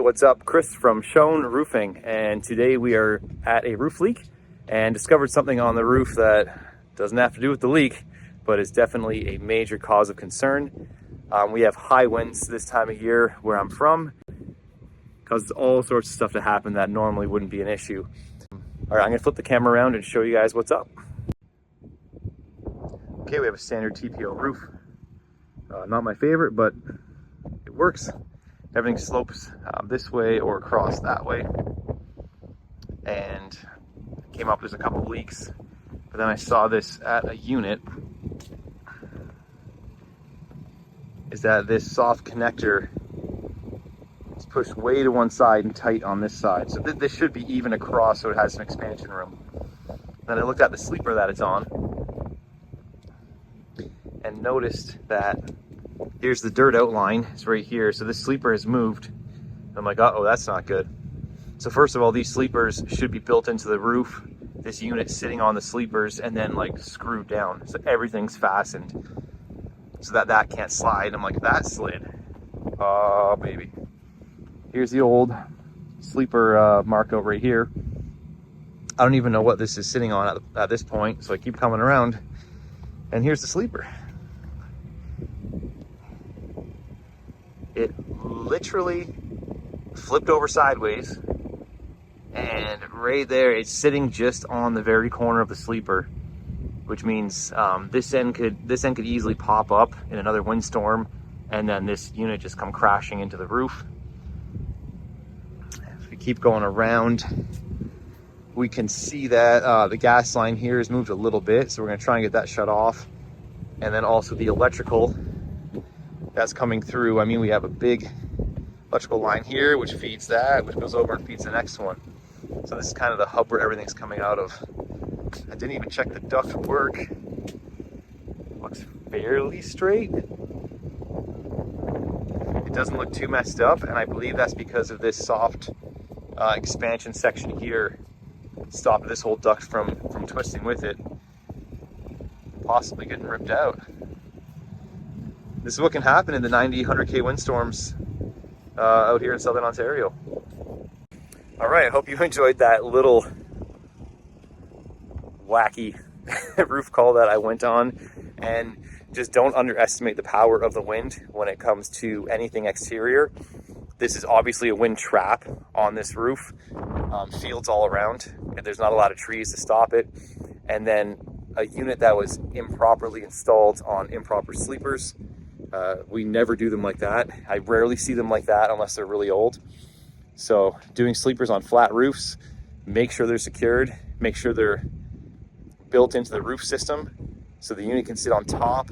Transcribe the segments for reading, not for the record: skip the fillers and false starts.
what's up? Chris from Schoen Roofing, and today we are at a roof leak and discovered something on the roof that doesn't have to do with the leak, but is definitely a major cause of concern. We have high winds this time of year where I'm from, causes all sorts of stuff to happen that normally wouldn't be an issue. All right, I'm gonna flip the camera around and show you guys what's up. Okay, we have a standard TPO roof. Not my favorite, but it works. Everything slopes this way or across that way. And came up, there's a couple leaks. But then I saw this at a unit, is that this soft connector is pushed way to one side and tight on this side. So this should be even across so it has some expansion room. Then I looked at the sleeper that it's on and noticed that here's the dirt outline, it's right here. So this sleeper has moved. I'm like, uh-oh, that's not good. So first of all, these sleepers should be built into the roof. This unit's sitting on the sleepers and then like screwed down. So everything's fastened so that that can't slide. I'm like, that slid. Oh, baby. Here's the old sleeper mark over here. I don't even know what this is sitting on at this point. So I keep coming around and here's the sleeper. It literally flipped over sideways, and right there it's sitting just on the very corner of the sleeper, which means this end could easily pop up in another windstorm, and then this unit just come crashing into the roof. If we keep going around, we can see that the gas line here has moved a little bit, so we're going to try and get that shut off. And then also the electrical that's coming through. I mean, we have a big electrical line here which feeds that, which goes over and feeds the next one. So this is kind of the hub where everything's coming out of. I didn't even check the duct work. Looks fairly straight. It doesn't look too messed up, and I believe that's because of this soft expansion section here stopped this whole duct from twisting with it, possibly getting ripped out. This is what can happen in the 90, 100K windstorms out here in Southern Ontario. All right, I hope you enjoyed that little wacky roof call that I went on. And just don't underestimate the power of the wind when it comes to anything exterior. This is obviously a wind trap on this roof. Fields all around, and there's not a lot of trees to stop it. And then a unit that was improperly installed on improper sleepers. We never do them like that. I rarely see them like that unless they're really old. So doing sleepers on flat roofs, make sure they're secured, make sure they're built into the roof system so the unit can sit on top,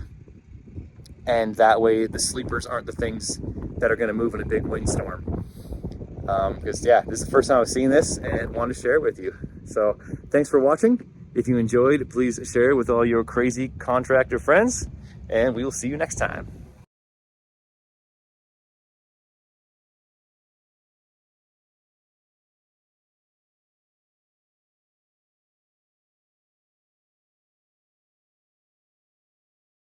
and that way the sleepers aren't the things that are going to move in a big windstorm. Because yeah, this is the first time I've seen this and wanted to share it with you. So thanks for watching. If you enjoyed, please share it with all your crazy contractor friends, and we will see you next time.